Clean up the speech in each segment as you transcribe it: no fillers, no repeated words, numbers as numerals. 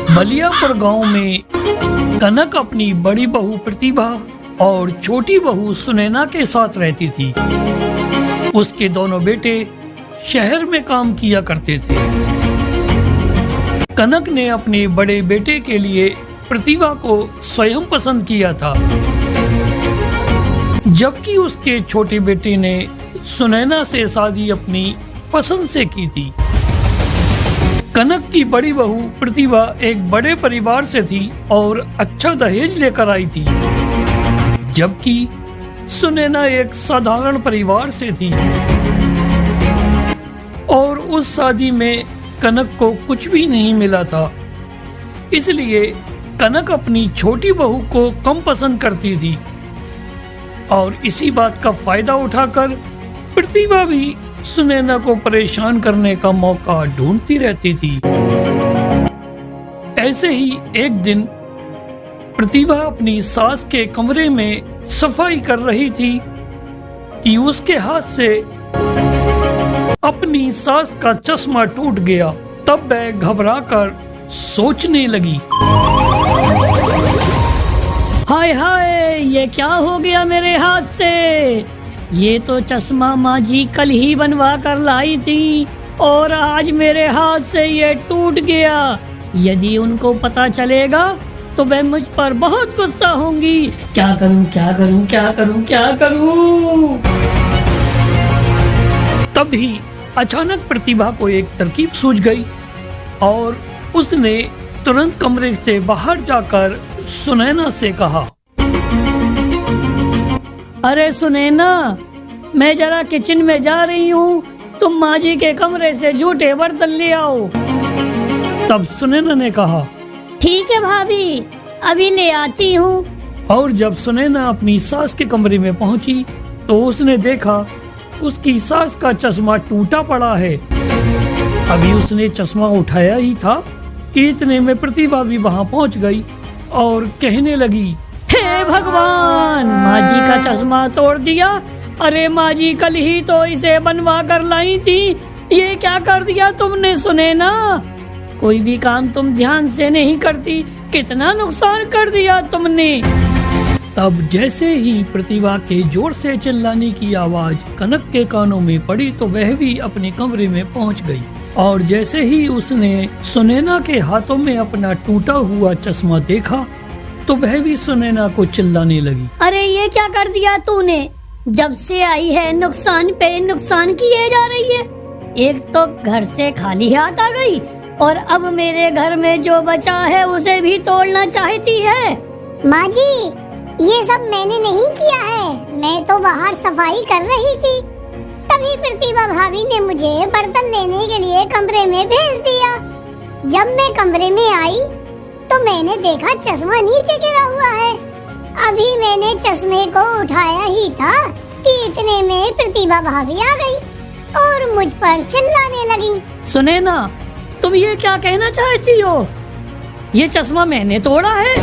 बलियापुर गांव में कनक अपनी बड़ी बहू प्रतिभा और छोटी बहू सुनैना के साथ रहती थी। उसके दोनों बेटे शहर में काम किया करते थे। कनक ने अपने बड़े बेटे के लिए प्रतिभा को स्वयं पसंद किया था, जबकि उसके छोटे बेटे ने सुनैना से शादी अपनी पसंद से की थी। कनक की बड़ी बहू प्रतिभा एक बड़े परिवार से थी और अच्छा दहेज लेकर आई थी, जबकि सुनैना एक साधारण परिवार से थी और उस शादी में कनक को कुछ भी नहीं मिला था। इसलिए कनक अपनी छोटी बहू को कम पसंद करती थी और इसी बात का फायदा उठाकर प्रतिभा भी सुनैना को परेशान करने का मौका ढूंढती रहती थी। ऐसे ही एक दिन प्रतिभा अपनी सास के कमरे में सफाई कर रही थी कि उसके हाथ से अपनी सास का चश्मा टूट गया। तब वह घबराकर सोचने लगी, हाय हाय, ये क्या हो गया मेरे हाथ से। ये तो चश्मा माँ जी कल ही बनवा कर लाई थी और आज मेरे हाथ से ये टूट गया। यदि उनको पता चलेगा तो वे मुझ पर बहुत गुस्सा होंगी। क्या करूं क्या करूं क्या करूं क्या करूं। तभी अचानक प्रतिभा को एक तरकीब सूझ गई और उसने तुरंत कमरे से बाहर जाकर सुनैना से कहा, अरे सुनैना, मैं जरा किचन में जा रही हूँ, तुम माँ जी के कमरे से जूठे बर्तन ले आओ। तब सुनैना ने कहा, ठीक है भाभी, अभी ले आती हूँ। और जब सुनैना अपनी सास के कमरे में पहुंची तो उसने देखा उसकी सास का चश्मा टूटा पड़ा है। अभी उसने चश्मा उठाया ही था कि इतने में प्रतिभा भी वहां पहुंच गई और कहने लगी, हे भगवान, माँ जी का चश्मा तोड़ दिया। अरे माँ जी कल ही तो इसे बनवा कर लाई थी, ये क्या कर दिया तुमने सुनैना। कोई भी काम तुम ध्यान से नहीं करती, कितना नुकसान कर दिया तुमने। तब जैसे ही प्रतिभा के जोर से चिल्लाने की आवाज कनक के कानों में पड़ी तो वह भी अपने कमरे में पहुंच गई और जैसे ही उसने सुनैना के हाथों में अपना टूटा हुआ चश्मा देखा तो वह भी सुनैना को चिल्लाने लगी, अरे ये क्या कर दिया तूने। जब से आई है नुकसान पे नुकसान किए जा रही है। एक तो घर से खाली हाथ आ गई और अब मेरे घर में जो बचा है उसे भी तोड़ना चाहती है। माँ जी, ये सब मैंने नहीं किया है, मैं तो बाहर सफाई कर रही थी। तभी प्रतिभा भाभी ने मुझे बर्तन लेने के लिए कमरे में भेज दिया। जब मैं कमरे में आई तो मैंने देखा चश्मा नीचे गिरा हुआ है। अभी मैंने चश्मे को उठाया ही था कि इतने में प्रतिभा भाभी आ गई और मुझ पर चिल्लाने लगी। सुनैना, तुम ये क्या कहना चाहती हो। ये चश्मा मैंने तोड़ा है।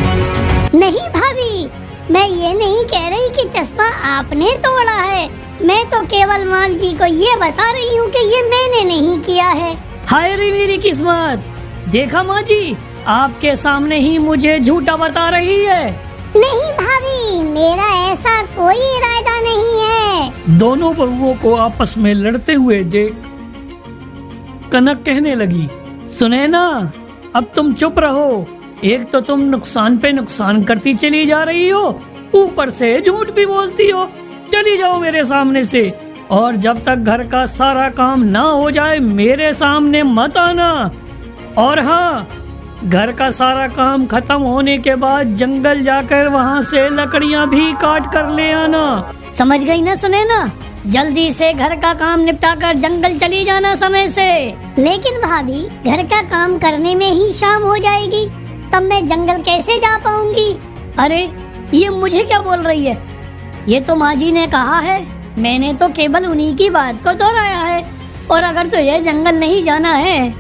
नहीं भाभी, मैं ये नहीं कह रही कि चश्मा आपने तोड़ा है। मैं तो केवल माँ जी को ये बता रही हूँ कि ये मैंने नहीं किया है। हाय रे मेरी किस्मत, देखा माँ जी, आपके सामने ही मुझे झूठा बता रही है। नहीं भाभी, मेरा ऐसा कोई इरादा नहीं है। दोनों बहुओं को आपस में लड़ते हुए देख कनक कहने लगी, सुनैना, अब तुम चुप रहो। एक तो तुम नुकसान पे नुकसान करती चली जा रही हो, ऊपर से झूठ भी बोलती हो। चली जाओ मेरे सामने से, और जब तक घर का सारा काम ना हो जाए मेरे सामने मत आना। और हाँ, घर का सारा काम खत्म होने के बाद जंगल जाकर वहाँ से लकड़ियाँ भी काट कर ले आना। समझ गई ना सुनैना, जल्दी से घर का काम निपटा कर जंगल चली जाना समय से। लेकिन भाभी, घर का काम करने में ही शाम हो जाएगी, तब मैं जंगल कैसे जा पाऊंगी। अरे ये मुझे क्या बोल रही है। ये तो माँ जी ने कहा है, मैंने तो केवल उन्हीं की बात को दोहराया है। और अगर तुझे जंगल नहीं जाना है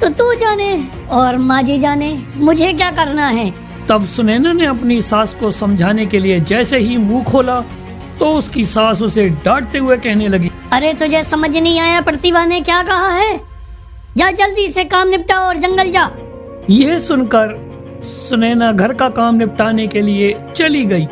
तो तू जाने और माँ जी जाने, मुझे क्या करना है। तब सुनैना ने अपनी सास को समझाने के लिए जैसे ही मुंह खोला तो उसकी सास उसे डांटते हुए कहने लगी, अरे तुझे समझ नहीं आया प्रतिभा ने क्या कहा है। जा जल्दी से काम निपटा और जंगल जा। ये सुनकर सुनैना घर का काम निपटाने के लिए चली गई।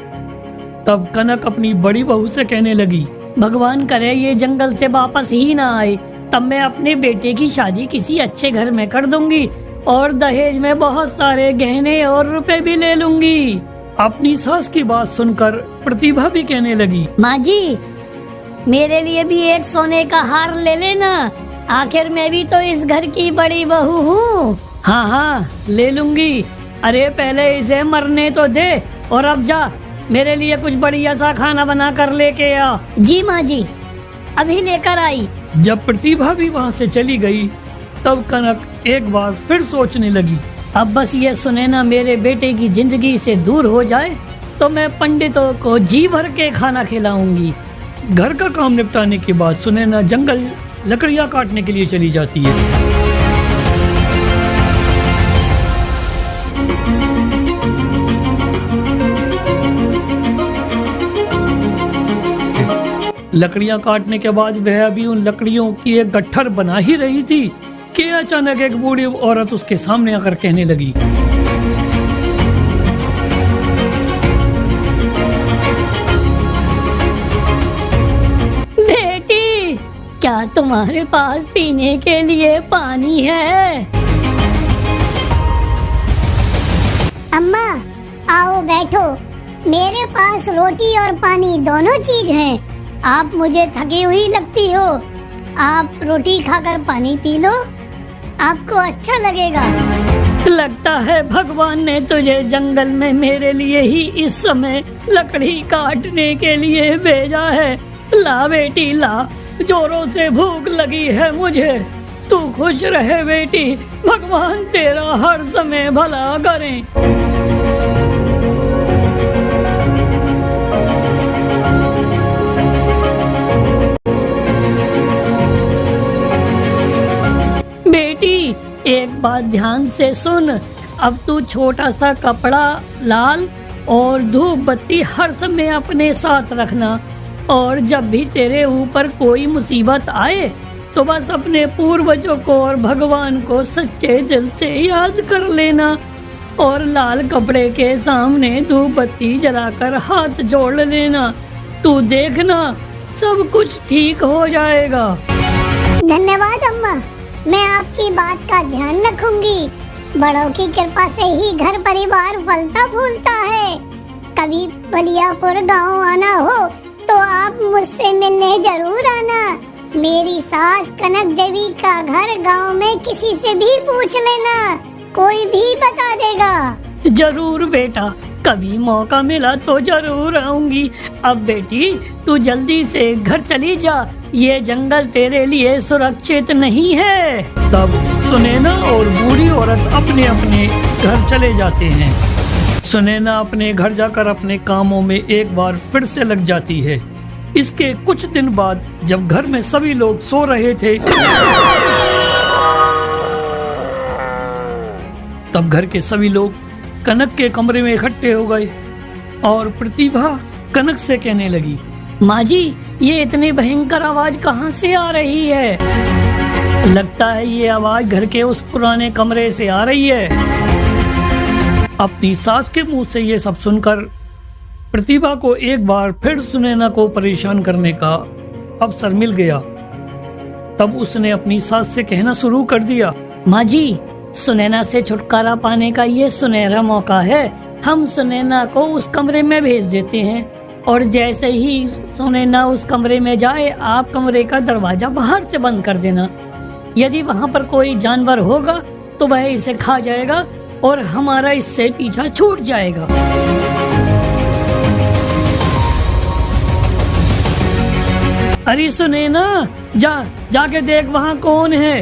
तब कनक अपनी बड़ी बहू से कहने लगी, भगवान करे ये जंगल से वापस ही ना आए, तब मैं अपने बेटे की शादी किसी अच्छे घर में कर दूंगी और दहेज में बहुत सारे गहने और रुपए भी ले लूंगी। अपनी सास की बात सुनकर प्रतिभा भी कहने लगी, माँ जी, मेरे लिए भी एक सोने का हार ले लेना, आखिर मैं भी तो इस घर की बड़ी बहू हूँ। हाँ हाँ ले लूंगी। अरे पहले इसे मरने तो दे, और अब जा मेरे लिए कुछ बढ़िया सा खाना बना कर लेके आ। जी माँ जी, अभी लेकर आई। जब प्रतिभा भी वहाँ से चली गई तब कनक एक बार फिर सोचने लगी, अब बस ये सुनैना मेरे बेटे की जिंदगी से दूर हो जाए तो मैं पंडितों को जी भर के खाना खिलाऊंगी। घर का काम निपटाने के बाद सुनैना जंगल लकड़ियाँ काटने के लिए चली जाती है। लकड़ियां काटने के बाद वह अभी उन लकड़ियों की एक गट्ठर बना ही रही थी कि अचानक एक बूढ़ी औरत उसके सामने आकर कहने लगी, बेटी, क्या तुम्हारे पास पीने के लिए पानी है? अम्मा आओ बैठो, मेरे पास रोटी और पानी दोनों चीज हैं। आप मुझे थकी हुई लगती हो, आप रोटी खाकर पानी पी लो, आपको अच्छा लगेगा। लगता है भगवान ने तुझे जंगल में मेरे लिए ही इस समय लकड़ी काटने के लिए भेजा है। ला बेटी ला, जोरों से भूख लगी है मुझे। तू खुश रहे बेटी, भगवान तेरा हर समय भला करें। एक बात ध्यान से सुन, अब तू छोटा सा कपड़ा, लाल और धूप बत्ती हर समय अपने साथ रखना, और जब भी तेरे ऊपर कोई मुसीबत आए तो बस अपने पूर्वजों को और भगवान को सच्चे दिल से याद कर लेना, और लाल कपड़े के सामने धूप बत्ती जलाकर हाथ जोड़ लेना। तू देखना सब कुछ ठीक हो जाएगा। धन्यवाद अम्मा, मैं आपकी बात का ध्यान रखूंगी। बड़ों की कृपा से ही घर परिवार फलता फूलता है। कभी बलियापुर गांव आना हो तो आप मुझसे मिलने जरूर आना। मेरी सास कनक देवी का घर गांव में किसी से भी पूछ लेना, कोई भी बता देगा। जरूर बेटा, कभी मौका मिला तो जरूर आऊंगी। अब बेटी तू जल्दी से घर चली जा, ये जंगल तेरे लिए सुरक्षित नहीं है। तब सुनैना और बूढ़ी औरत अपने अपने घर चले जाते हैं। सुनैना अपने घर जाकर अपने कामों में एक बार फिर से लग जाती है। इसके कुछ दिन बाद जब घर में सभी लोग सो रहे थे तब घर के सभी लोग कनक के कमरे में इकट्ठे हो गए और प्रतिभा कनक से कहने लगी, माँ जी, ये इतनी भयंकर आवाज कहाँ से आ रही है? लगता है ये आवाज घर के उस पुराने कमरे से आ रही है। अपनी सास के मुंह से ये सब सुनकर प्रतिभा को एक बार फिर सुनैना को परेशान करने का अवसर मिल गया। तब उसने अपनी सास से कहना शुरू कर दिया, माँ जी, सुनैना से छुटकारा पाने का ये सुनहरा मौका है। हम सुनैना को उस कमरे में भेज देते हैं, और जैसे ही सुनैना उस कमरे में जाए आप कमरे का दरवाजा बाहर से बंद कर देना। यदि वहाँ पर कोई जानवर होगा तो वह इसे खा जाएगा और हमारा इससे पीछा छूट जाएगा। अरे सुनैना, जाके देख वहाँ कौन है।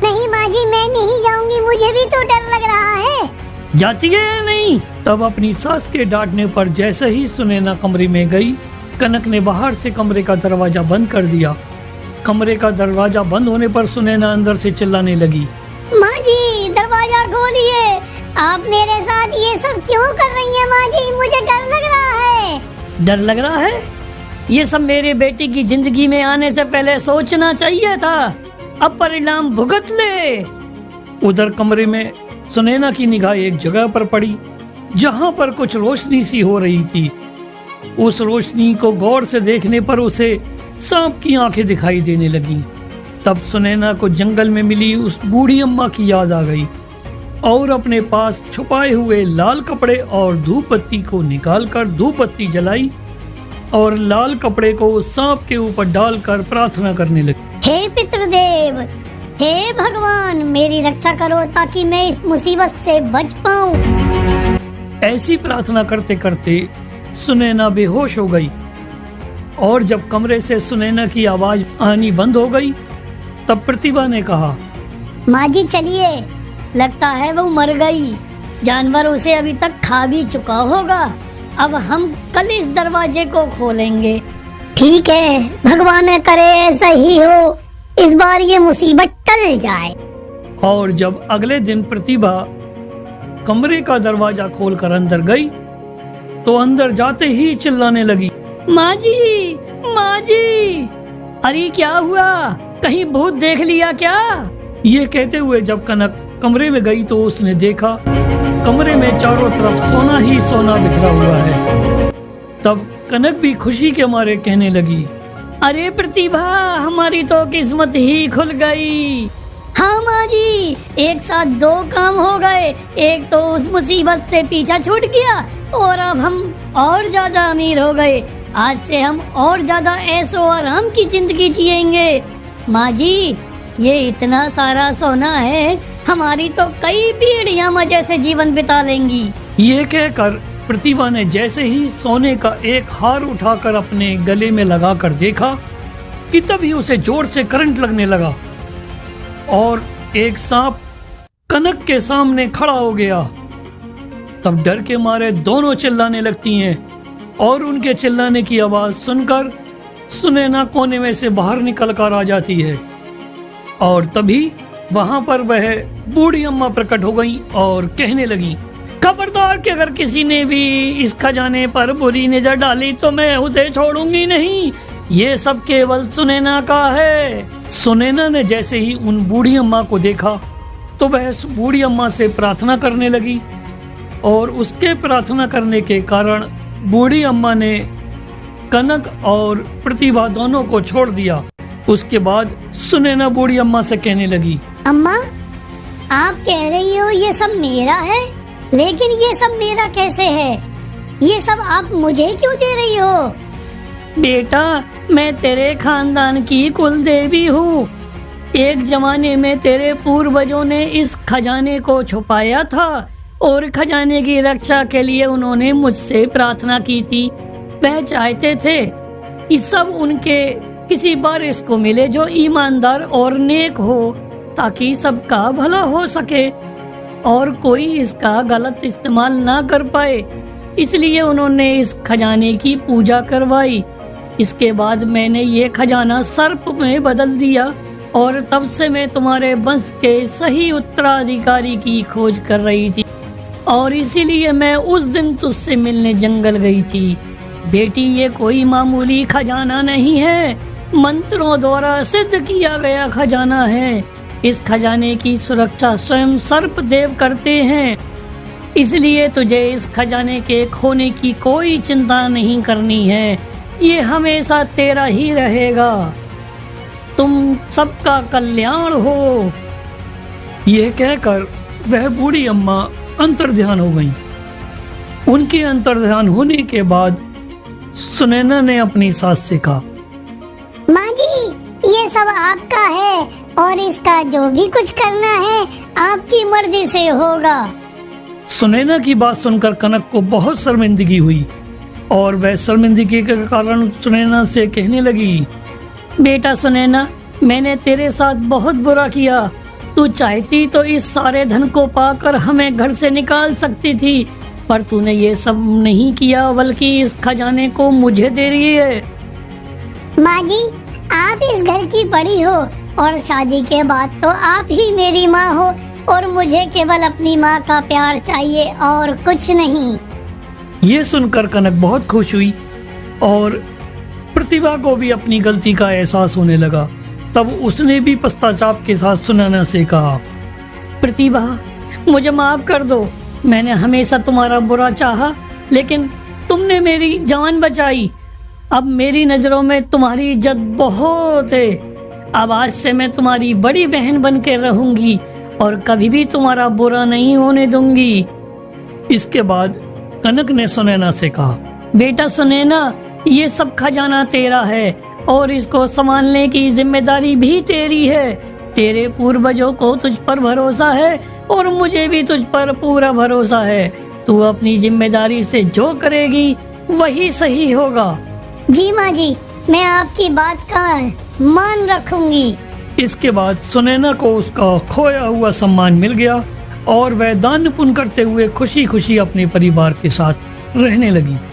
नहीं माँ जी, मैं नहीं जाऊंगी, मुझे भी तो डर लग रहा है। जाती है या नहीं? तब अपनी सास के डांटने पर जैसे ही सुनैना कमरे में गई, कनक ने बाहर से कमरे का दरवाजा बंद कर दिया। कमरे का दरवाजा बंद होने पर सुनैना अंदर से चिल्लाने लगी, माँ जी दरवाजा खोलिए, आप मेरे साथ ये सब क्यों कर रही हैं माँ जी, मुझे डर लग रहा है। डर लग रहा है? ये सब मेरे बेटी की जिंदगी में आने से पहले सोचना चाहिए था। अब परिणाम भुगत ले। उधर कमरे में सुनैना की निगाह एक जगह पर पड़ी जहां पर कुछ रोशनी सी हो रही थी। उस रोशनी को गौर से देखने पर उसे सांप की आंखें दिखाई देने लगीं। तब सुनैना को जंगल में मिली उस बूढ़ी अम्मा की याद आ गई और अपने पास छुपाए हुए लाल कपड़े और धूप बत्ती को निकालकर धूप बत्ती जलाई और लाल कपड़े को उस सांप के ऊपर डालकर प्रार्थना करने लगी। हे पितृदेव, हे भगवान, मेरी रक्षा करो ताकि मैं इस मुसीबत से बच पाऊं। ऐसी प्रार्थना करते करते सुनैना बेहोश हो गई और जब कमरे से सुनैना की आवाज आनी बंद हो गई तब प्रतिभा ने कहा, माँ जी चलिए, लगता है वो मर गई। जानवर उसे अभी तक खा भी चुका होगा। अब हम कल इस दरवाजे को खोलेंगे। ठीक है, भगवान करे ऐसा ही हो, इस बार ये मुसीबत टल जाए। और जब अगले दिन प्रतिभा कमरे का दरवाजा खोलकर अंदर गई तो अंदर जाते ही चिल्लाने लगी, माँ जी, माँ जी, अरे क्या हुआ? कहीं भूत देख लिया क्या? ये कहते हुए जब कनक कमरे में गई तो उसने देखा कमरे में चारों तरफ सोना ही सोना बिखरा हुआ है। तब कनक भी खुशी के मारे कहने लगी, अरे प्रतिभा, हमारी तो किस्मत ही खुल गई। हाँ माँ जी, एक साथ दो काम हो गए। एक तो उस मुसीबत से पीछा छूट गया और अब हम और ज्यादा अमीर हो गए। आज से हम और ज्यादा ऐशो आराम की जिंदगी जिएंगे। माँ जी, ये इतना सारा सोना है, हमारी तो कई पीढ़ियां मजे से जीवन बिता लेंगी। ये कहकर प्रतिभा ने जैसे ही सोने का एक हार उठाकर अपने गले में लगाकर देखा कि तभी उसे जोर से करंट लगने लगा और एक सांप कनक के सामने खड़ा हो गया। तब डर के मारे दोनों चिल्लाने लगती हैं और उनके चिल्लाने की आवाज सुनकर सुनैना कोने में से बाहर निकल कर आ जाती है और तभी वहां पर वह बूढ़ी अम्मा प्रकट हो गई और कहने लगी, खबरदार कि अगर किसी ने भी इस खजाने पर बुरी नजर डाली तो मैं उसे छोड़ूंगी नहीं। ये सब केवल सुनैना का है। सुनैना ने जैसे ही उन बूढ़ी अम्मा को देखा तो वह उस बूढ़ी अम्मा से प्रार्थना करने लगी और उसके प्रार्थना करने के कारण बूढ़ी अम्मा ने कनक और प्रतिभा दोनों को छोड़ दिया। उसके बाद सुनैना बूढ़ी अम्मा से कहने लगी, अम्मा, आप कह रही हो ये सब मेरा है, लेकिन ये सब मेरा कैसे है? ये सब आप मुझे क्यों दे रही हो? बेटा, मैं तेरे खानदान की कुल देवी हूँ। एक जमाने में तेरे पूर्वजों ने इस खजाने को छुपाया था और खजाने की रक्षा के लिए उन्होंने मुझसे प्रार्थना की थी। वह चाहते थे कि सब उनके किसी वारिस को मिले जो ईमानदार और नेक हो, ताकि सबका भला हो सके और कोई इसका गलत इस्तेमाल ना कर पाए। इसलिए उन्होंने इस खजाने की पूजा करवाई। इसके बाद मैंने ये खजाना सर्प में बदल दिया और तब से मैं तुम्हारे वंश के सही उत्तराधिकारी की खोज कर रही थी और इसीलिए मैं उस दिन तुझसे मिलने जंगल गई थी। बेटी, ये कोई मामूली खजाना नहीं है, मंत्रों द्वारा सिद्ध किया गया खजाना है। इस खजाने की सुरक्षा स्वयं सर्प देव करते हैं, इसलिए तुझे इस खजाने के खोने की कोई चिंता नहीं करनी है। ये हमेशा तेरा ही रहेगा। तुम सबका कल्याण हो। यह कहकर वह बूढ़ी अम्मा अंतर्ध्यान हो गईं। उनके अंतर्ध्यान होने के बाद सुनैना ने अपनी सास से कहा, माँ जी, ये सब आपका है और इसका जो भी कुछ करना है आपकी मर्जी से होगा। सुनैना की बात सुनकर कनक को बहुत शर्मिंदगी हुई और वह शर्मिंदगी के कारण सुनैना से कहने लगी, बेटा सुनैना, मैंने तेरे साथ बहुत बुरा किया। तू चाहती तो इस सारे धन को पाकर हमें घर से निकाल सकती थी, पर तूने ये सब नहीं किया, बल्कि इस खजाने को मुझे दे रही है। माँ जी, आप इस घर की बड़ी हो और शादी के बाद तो आप ही मेरी माँ हो और मुझे केवल अपनी माँ का प्यार चाहिए और कुछ नहीं। ये सुनकर कनक बहुत खुश हुई और प्रतिभा को भी अपनी गलती का एहसास होने लगा। तब उसने भी पश्चाताप के साथ सुनैना से कहा, प्रतिभा, मुझे माफ कर दो। मैंने हमेशा तुम्हारा बुरा चाहा, लेकिन तुमने मेरी जान बचाई। अब मेरी नजरों में तुम्हारी इज्जत बहुत है। अब आज से मैं तुम्हारी बड़ी बहन बन के रहूंगी और कभी भी तुम्हारा बुरा नहीं होने दूंगी। इसके बाद कनक ने सुनैना से कहा, बेटा सुनैना, ये सब खजाना तेरा है और इसको संभालने की जिम्मेदारी भी तेरी है। तेरे पूर्वजों को तुझ पर भरोसा है और मुझे भी तुझ पर पूरा भरोसा है। तू अपनी जिम्मेदारी से जो करेगी वही सही होगा। जी माँ जी, मैं आपकी बात का मान रखूंगी। इसके बाद सुनैना को उसका खोया हुआ सम्मान मिल गया और वह दान पुण्य करते हुए खुशी खुशी अपने परिवार के साथ रहने लगी।